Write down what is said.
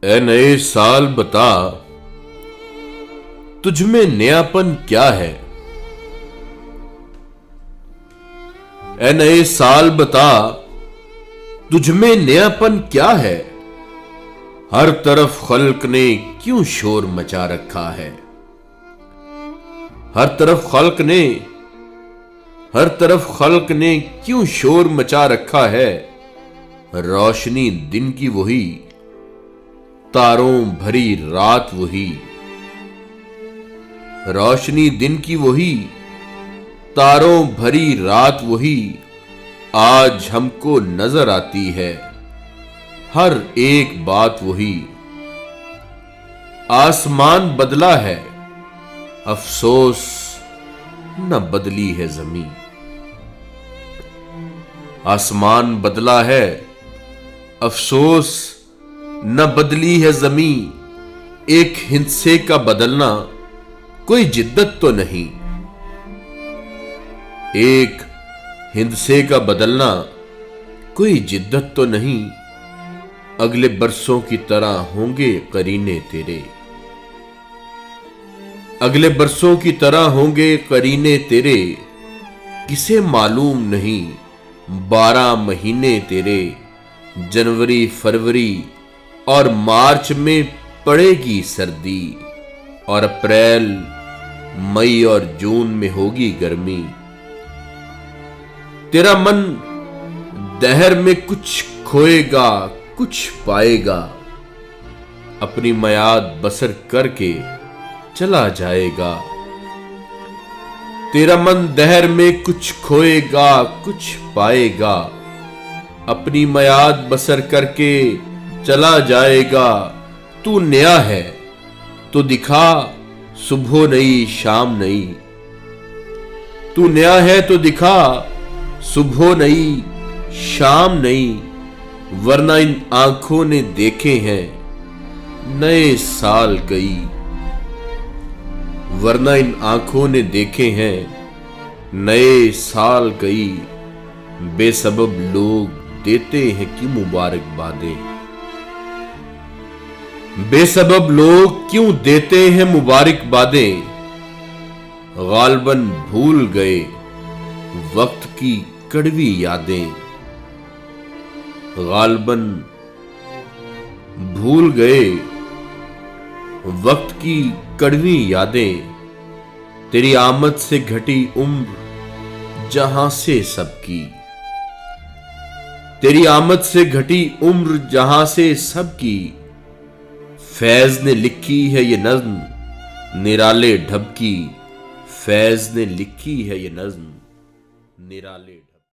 ए नए साल बता, तुझमें नयापन क्या है। ए नए साल बता, तुझमें नयापन क्या है। हर तरफ खल्क ने क्यों शोर मचा रखा है। हर तरफ खल्क ने क्यों शोर मचा रखा है। रोशनी दिन की वही, तारों भरी रात वही। रोशनी दिन की वही, तारों भरी रात वही। आज हमको नजर आती है हर एक बात वही। आसमान बदला है, अफसोस न बदली है जमीन। आसमान बदला है, अफसोस न बदली है जमीन। एक हिंसे का बदलना कोई जिद्दत तो नहीं। एक हिंसे का बदलना कोई जिद्दत तो नहीं। अगले बरसों की तरह होंगे करीने तेरे। अगले बरसों की तरह होंगे करीने तेरे। किसे मालूम नहीं 12 महीने तेरे। जनवरी फरवरी और मार्च में पड़ेगी सर्दी, और अप्रैल मई और जून में होगी गर्मी। तेरा मन दहर में कुछ खोएगा कुछ पाएगा। अपनी मयाद बसर करके चला जाएगा। तेरा मन दहर में कुछ खोएगा कुछ पाएगा। अपनी मयाद बसर करके चला जाएगा। तू नया है तो दिखा सुबह नई शाम नई। तू नया है तो दिखा सुबह नई शाम नई। वरना इन आंखों ने देखे हैं नए साल कई। वरना इन आंखों ने देखे हैं नए साल कई। बेसबब लोग देते हैं कि मुबारकबादें। बेसबब लोग क्यों देते हैं मुबारकबादें। गालबन भूल गए वक्त की कड़वी यादें। गालबन भूल गए वक्त की कड़वी यादें। तेरी आमद से घटी उम्र जहां से सबकी। तेरी आमद से घटी उम्र जहां से सबकी। फैज ने लिखी है ये नज्म निराले ढब की। फैज ने लिखी है ये नज्म निराले ढब।